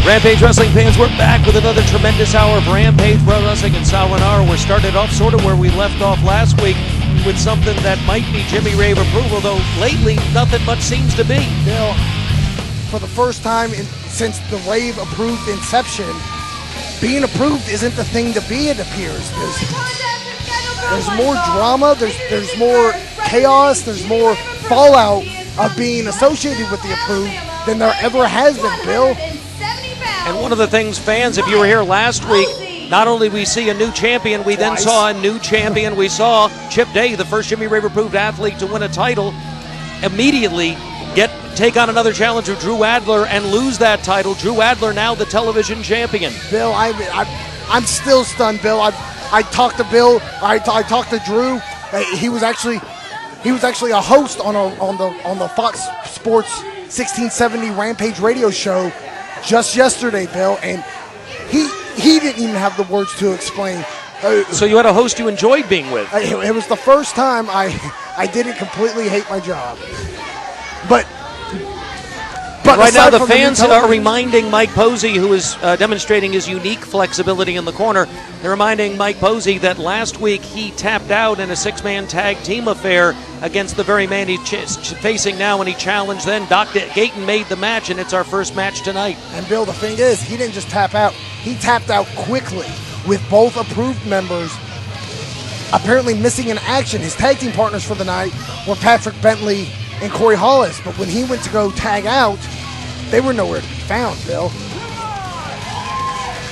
Rampage Wrestling fans, we're back with another tremendous hour of Rampage Pro Wrestling in Sawanara. We're started off sort of where we left off last week with something that might be Jimmy Rave approval, though lately nothing much seems to be. Bill, for the first time since the Rave approved inception, being approved isn't the thing to be, it appears. There's more drama, there's more chaos, there's more fallout of being associated with the approved than there ever has been, Bill. And one of the things, fans, if you were here last week, not only we see a new champion, we then saw a new champion. We saw Chip Day, the first Jimmy Rave approved athlete to win a title, immediately take on another challenger, Drew Adler, and lose that title. Drew Adler now the television champion. Bill, I'm still stunned, Bill. I talked to Bill. I talked to Drew. He was actually a host on the Fox Sports 1670 Rampage radio show just yesterday, Bill, and he didn't even have the words to explain. So you had a host you enjoyed being with. It was the first time I didn't completely hate my job. But right now the fans are reminding Mike Posey, who is demonstrating his unique flexibility in the corner, they're reminding Mike Posey that last week he tapped out in a six-man tag team affair against the very man he's facing now, and he challenged then. Dr. Gayton made the match, and it's our first match tonight. And Bill, the thing is, he didn't just tap out. He tapped out quickly with both approved members apparently missing in action. His tag team partners for the night were Patrick Bentley and Corey Hollis, but when he went to go tag out, they were nowhere to be found, Bill.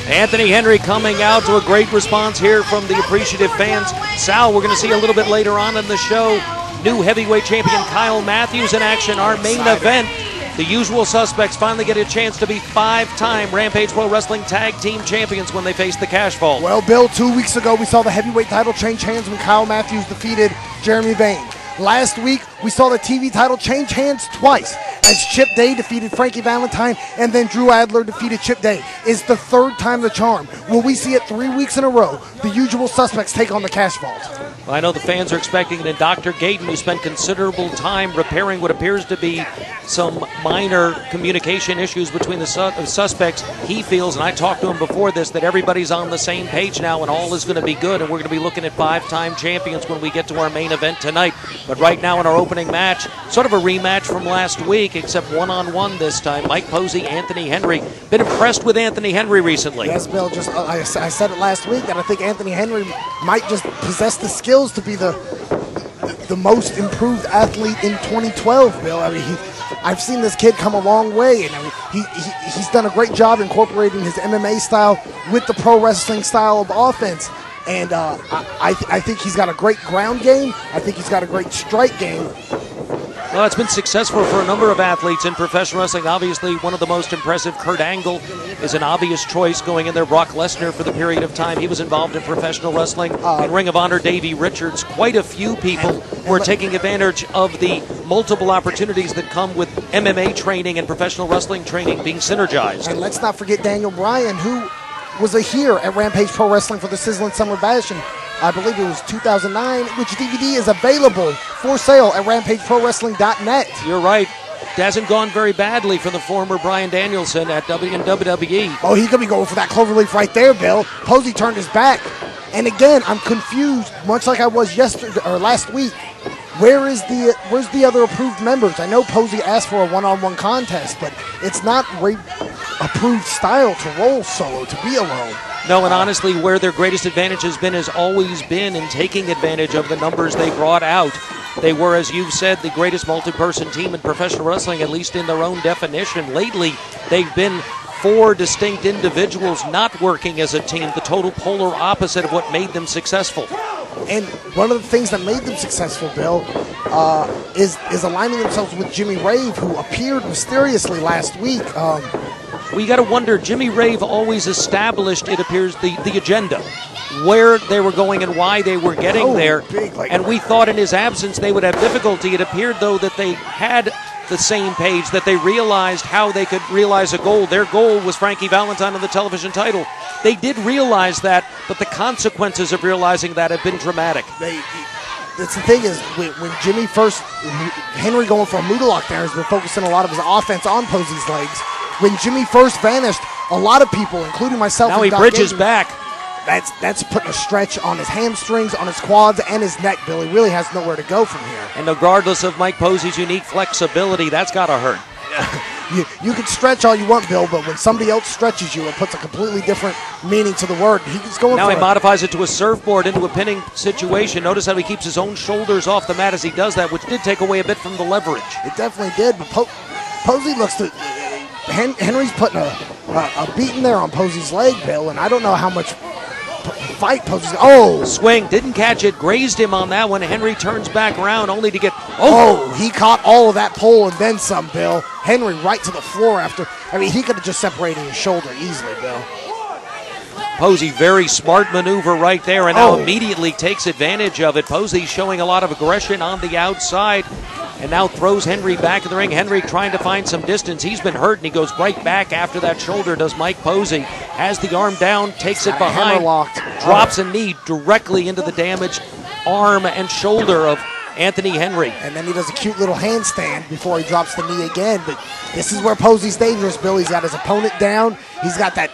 Anthony Henry coming out to a great response here from the appreciative fans. Sal, we're going to see a little bit later on in the show, new heavyweight champion Kyle Matthews in action. Our main event, the usual suspects finally get a chance to be five-time Rampage Pro Wrestling Tag Team Champions when they face the Cash Vault. Well, Bill, 2 weeks ago we saw the heavyweight title change hands when Kyle Matthews defeated Jeremy Vane. Last week, we saw the TV title change hands twice as Chip Day defeated Frankie Valentine and then Drew Adler defeated Chip Day. Is the third time the charm. Will we see it 3 weeks in a row? The usual suspects take on the Cash Vault. Well, I know the fans are expecting it, and Dr. Gayton, who spent considerable time repairing what appears to be some minor communication issues between the suspects, he feels, and I talked to him before this, that everybody's on the same page now and all is going to be good, and we're going to be looking at five-time champions when we get to our main event tonight. But right now in our opening match, sort of a rematch from last week, except one-on-one this time. Mike Posey, Anthony Henry. Been impressed with Anthony Henry recently. Yes, Bill. I said it last week that I think Anthony Henry might just possess the skills to be the most improved athlete in 2012, Bill. I mean, I've seen this kid come a long way, and I mean, he's done a great job incorporating his MMA style with the pro wrestling style of offense. And I think he's got a great ground game. I think he's got a great strike game. Well, it's been successful for a number of athletes in professional wrestling. Obviously, one of the most impressive, Kurt Angle, is an obvious choice going in there. Brock Lesnar, for the period of time he was involved in professional wrestling. In Ring of Honor, Davey Richards. Quite a few people who are taking advantage of the multiple opportunities that come with MMA training and professional wrestling training being synergized. And let's not forget Daniel Bryan, who was here at Rampage Pro Wrestling for the Sizzling Summer Bash. I believe it was 2009, which DVD is available for sale at RampageProWrestling.net. You're right. It hasn't gone very badly for the former Bryan Danielson at WWE. Oh, he could be going for that cloverleaf right there, Bill. Posey turned his back. And again, I'm confused, much like I was yesterday or last week. Where's the other approved members? I know Posey asked for a one-on-one contest, but it's not approved style to roll solo, to be alone. No, and honestly, where their greatest advantage has always been in taking advantage of the numbers they brought out. They were, as you've said, the greatest multi-person team in professional wrestling, at least in their own definition. Lately, they've been four distinct individuals not working as a team, the total polar opposite of what made them successful. And one of the things that made them successful, Bill, is aligning themselves with Jimmy Rave, who appeared mysteriously last week. Well, you got to wonder, Jimmy Rave always established, it appears, the agenda, where they were going and why they were getting there. And we thought in his absence they would have difficulty. It appeared, though, that they had the same page, that they realized how they could realize a goal. Their goal was Frankie Valentine and the television title. They did realize that, but the consequences of realizing that have been dramatic. That's the thing is, when Jimmy first, Henry going for a Moodalock there has been focusing a lot of his offense on Posey's legs. When Jimmy first vanished, a lot of people, including myself. Now and he Doc bridges Gayton, back. That's putting a stretch on his hamstrings, on his quads, and his neck, Bill. He really has nowhere to go from here. And regardless of Mike Posey's unique flexibility, that's got to hurt. You can stretch all you want, Bill, but when somebody else stretches you, it puts a completely different meaning to the word. He's going now for he modifies it to a surfboard into a pinning situation. Notice how he keeps his own shoulders off the mat as he does that, which did take away a bit from the leverage. It definitely did, but Posey looks to... Henry's putting a beating there on Posey's leg, Bill, and I don't know how much fight Posey's... Oh! Swing, didn't catch it, grazed him on that one. Henry turns back around only to get... Oh, he caught all of that pole and then some, Bill. Henry right to the floor after... I mean, he could have just separated his shoulder easily, Bill. Posey, very smart maneuver right there, and now immediately takes advantage of it. Posey showing a lot of aggression on the outside, and now throws Henry back in the ring. Henry trying to find some distance. He's been hurt, and he goes right back after that shoulder, does Mike Posey. Has the arm down, takes it behind, drops a knee directly into the damaged arm and shoulder of Anthony Henry. And then he does a cute little handstand before he drops the knee again. But this is where Posey's dangerous, Bill. He's got his opponent down. He's got that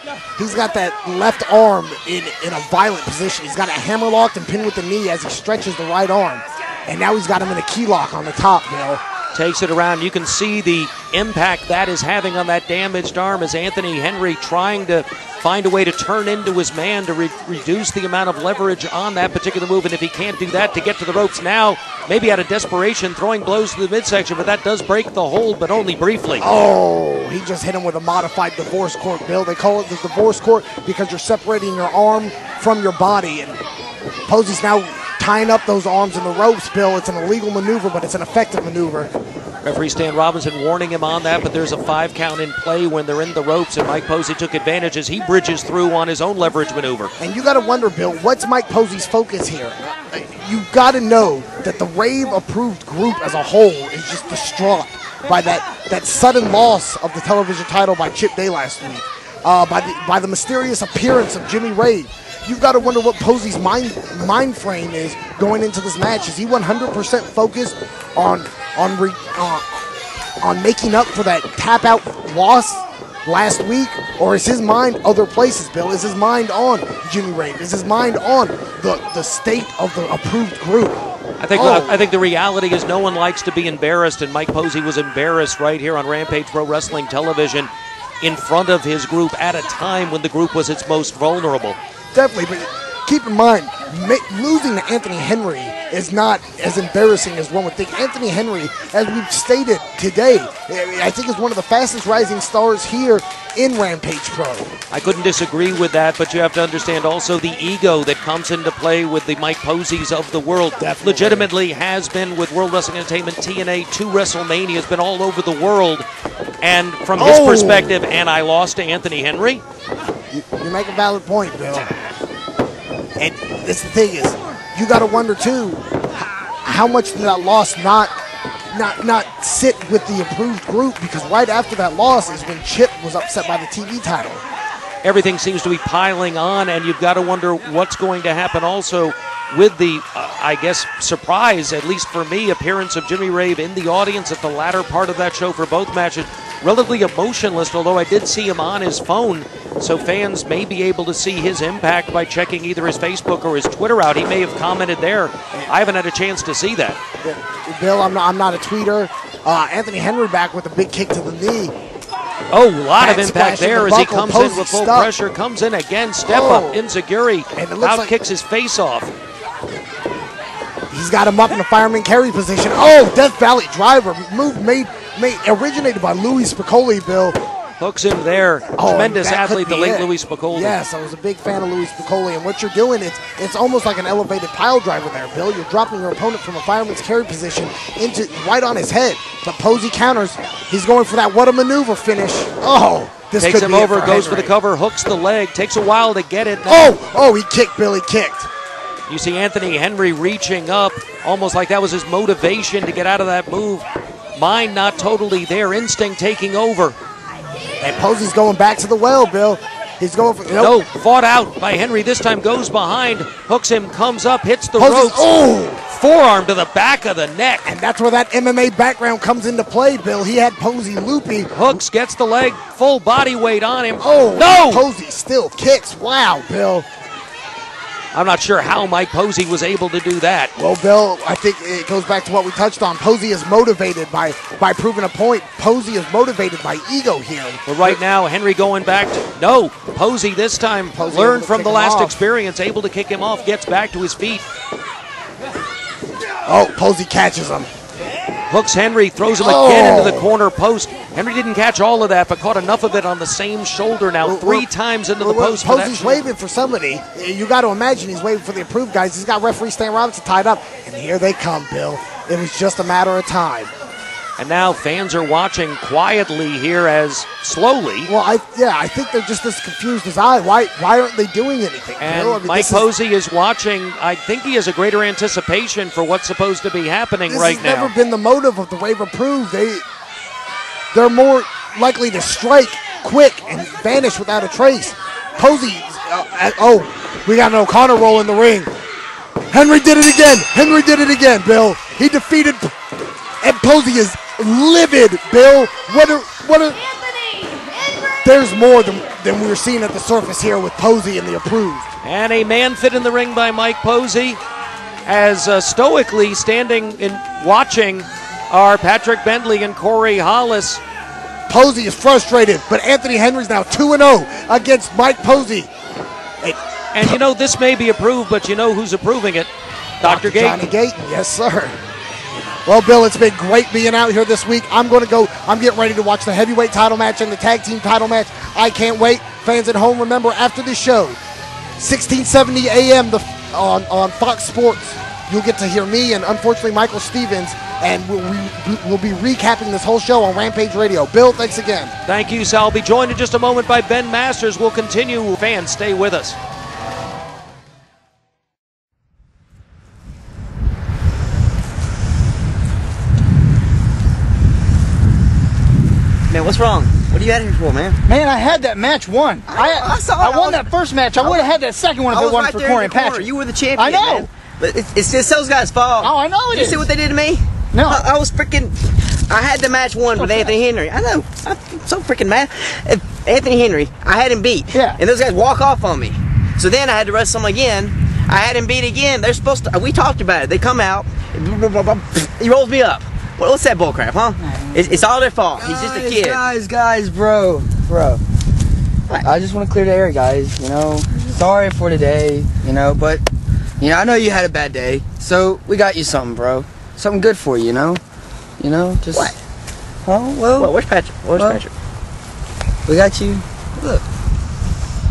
left arm in a violent position. He's got it hammerlocked and pinned with the knee as he stretches the right arm. And now he's got him in a key lock on the top, Bill. Takes it around. You can see the impact that is having on that damaged arm as Anthony Henry trying to find a way to turn into his man to reduce the amount of leverage on that particular move. And if he can't do that, to get to the ropes now, maybe out of desperation, throwing blows to the midsection, but that does break the hold, but only briefly. Oh, he just hit him with a modified divorce court, Bill. They call it the divorce court because you're separating your arm from your body. And Posey's now tying up those arms in the ropes, Bill. It's an illegal maneuver, but it's an effective maneuver. Referee Stan Robinson warning him on that, but there's a 5 count in play when they're in the ropes, and Mike Posey took advantage as he bridges through on his own leverage maneuver. And you got to wonder, Bill, what's Mike Posey's focus here? You got to know that the Rave-approved group as a whole is just distraught by that sudden loss of the television title by Chip Day last week, by the mysterious appearance of Jimmy Rave. You've got to wonder what Posey's mind frame is going into this match. Is he 100% focused on making up for that tap-out loss last week, or is his mind other places, Bill? Is his mind on Jimmy Rave? Is his mind on the state of the approved group? I think the reality is no one likes to be embarrassed, and Mike Posey was embarrassed right here on Rampage Pro Wrestling Television in front of his group at a time when the group was its most vulnerable. Definitely, but keep in mind, losing to Anthony Henry is not as embarrassing as one would think. Anthony Henry, as we've stated today, I think is one of the fastest rising stars here in Rampage Pro. I couldn't disagree with that, but you have to understand also the ego that comes into play with the Mike Poseys of the world. Definitely. Legitimately has been with World Wrestling Entertainment, TNA, 2 WrestleMania, has been all over the world. And from his perspective, and I lost to Anthony Henry. You make a valid point, Bill. And this the thing is, you got to wonder too, how much did that loss not sit with the approved group? Because right after that loss is when Chip was upset by the TV title. Everything seems to be piling on, and you've got to wonder what's going to happen also with the, I guess, surprise, at least for me, appearance of Jimmy Rave in the audience at the latter part of that show for both matches. Relatively emotionless, although I did see him on his phone, so fans may be able to see his impact by checking either his Facebook or his Twitter out. He may have commented there. I haven't had a chance to see that. Bill, I'm not a tweeter. Anthony Henry back with a big kick to the knee. Oh, a lot of impact there as he comes in with full pressure. Comes in again, step up, Enziguri. Out kicks his face off. He's got him up in a fireman carry position. Oh, Death Valley driver. Move originated by Louis Spicolli, Bill. Hooks him there. Tremendous athlete, the late Louis Spicolli. Yes, I was a big fan of Louis Spicolli. And what you're doing, it's almost like an elevated pile driver there, Bill. You're dropping your opponent from a fireman's carry position into right on his head. But Posey counters. He's going for that what a maneuver finish. Oh, this takes him over, goes for the cover, hooks the leg. Takes a while to get it. He kicked, Bill. He kicked. You see Anthony Henry reaching up, almost like that was his motivation to get out of that move. Mind not totally there, instinct taking over. And Posey's going back to the well, Bill. He's going for... Fought out by Henry. This time goes behind, hooks him, comes up, hits the ropes. forearm to the back of the neck. And that's where that MMA background comes into play, Bill. He had Posey loopy. Hooks, gets the leg, full body weight on him. Oh, no! Posey still kicks. Wow, Bill. I'm not sure how Mike Posey was able to do that. Well, Bill, I think it goes back to what we touched on. Posey is motivated by proving a point. Posey is motivated by ego here. But right now, Henry going back to, no, Posey this time learned from the last experience, able to kick him off, gets back to his feet. Oh, Posey catches him. Hooks Henry, throws him again into the corner post. Henry didn't catch all of that, but caught enough of it on the same shoulder now, three times into the post. Posey's waving for somebody. You got to imagine he's waving for the approved guys. He's got referee Stan Robinson tied up, and here they come, Bill. It was just a matter of time. And now fans are watching quietly here as slowly. Well, I think they're just as confused as I. Why aren't they doing anything? And Bill? I mean, Mike Posey is watching. I think he has a greater anticipation for what's supposed to be happening right now. This has never been the motive of the Rave approved. They're more likely to strike quick and vanish without a trace. Posey, we got an O'Connor roll in the ring. Henry did it again. Henry did it again, Bill. He defeated, and Posey is livid, Bill. There's more than we were seeing at the surface here with Posey and the approved. And a man fit in the ring by Mike Posey, as stoically standing and watching are Patrick Bentley and Corey Hollis. Posey is frustrated, but Anthony Henry's now 2-0 against Mike Posey. And you know, this may be approved, but you know who's approving it? Dr. Gayton. Johnny Gayton, yes, sir. Well, Bill, it's been great being out here this week. I'm getting ready to watch the heavyweight title match and the tag team title match. I can't wait. Fans at home, remember, after the show, 1670 a.m. on Fox Sports, you'll get to hear me and, unfortunately, Michael Stevens, and we'll be recapping this whole show on Rampage Radio. Bill, thanks again. Thank you, Sal. I'll be joined in just a moment by Ben Masters. We'll continue. Fans, stay with us. Man, what's wrong? What are you out here for, man? Man, I had that match won. I won that first match. I would have had that second one if it wasn't for Corey and Patrick. You were the champion. I know. Man. But it's just those guys' fault. Oh, I know it You see what they did to me? No. I was freaking. I had the match won with Anthony Henry. I know. I'm so freaking mad. Anthony Henry, I had him beat. Yeah. And those guys walk off on me. So then I had to wrestle him again. I had him beat again. They're supposed to. We talked about it. They come out. He rolls me up. What's that bullcrap, huh? It's all their fault. He's just a kid. Guys, bro. I just want to clear the air, guys. You know, sorry for today. You know, but I know you had a bad day, so we got you something, bro. Something good for you. You know, just. What? Oh well. Where's Patrick? Patrick? We got you. Look.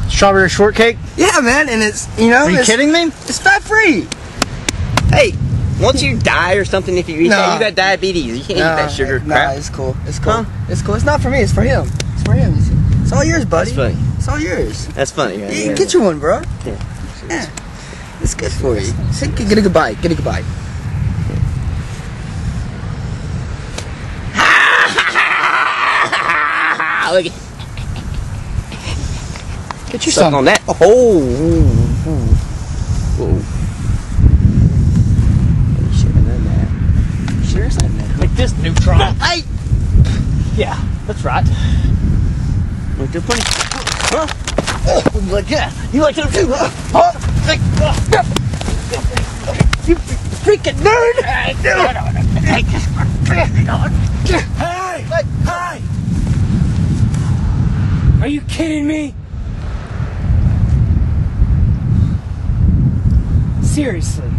Strawberry shortcake? Yeah, man, and it's Are you kidding me? It's fat free. Hey. Once you die or something, if you eat that, you got diabetes. You can't eat that sugar crap. It's cool. It's cool. It's cool. It's not for me. It's for him. It's for him. It's all yours, buddy. That's funny. It's all yours. That's funny, man. Yeah, get you one, bro. Yeah. It's good for you. Get a good bite. Get a good bite. Look at. Get you something on that. Like this neutron. Hey! Yeah, that's right. Look, they're funny. Huh? Oh, like that. You like them too, huh? You freaking nerd! Hey! Are you kidding me? Seriously.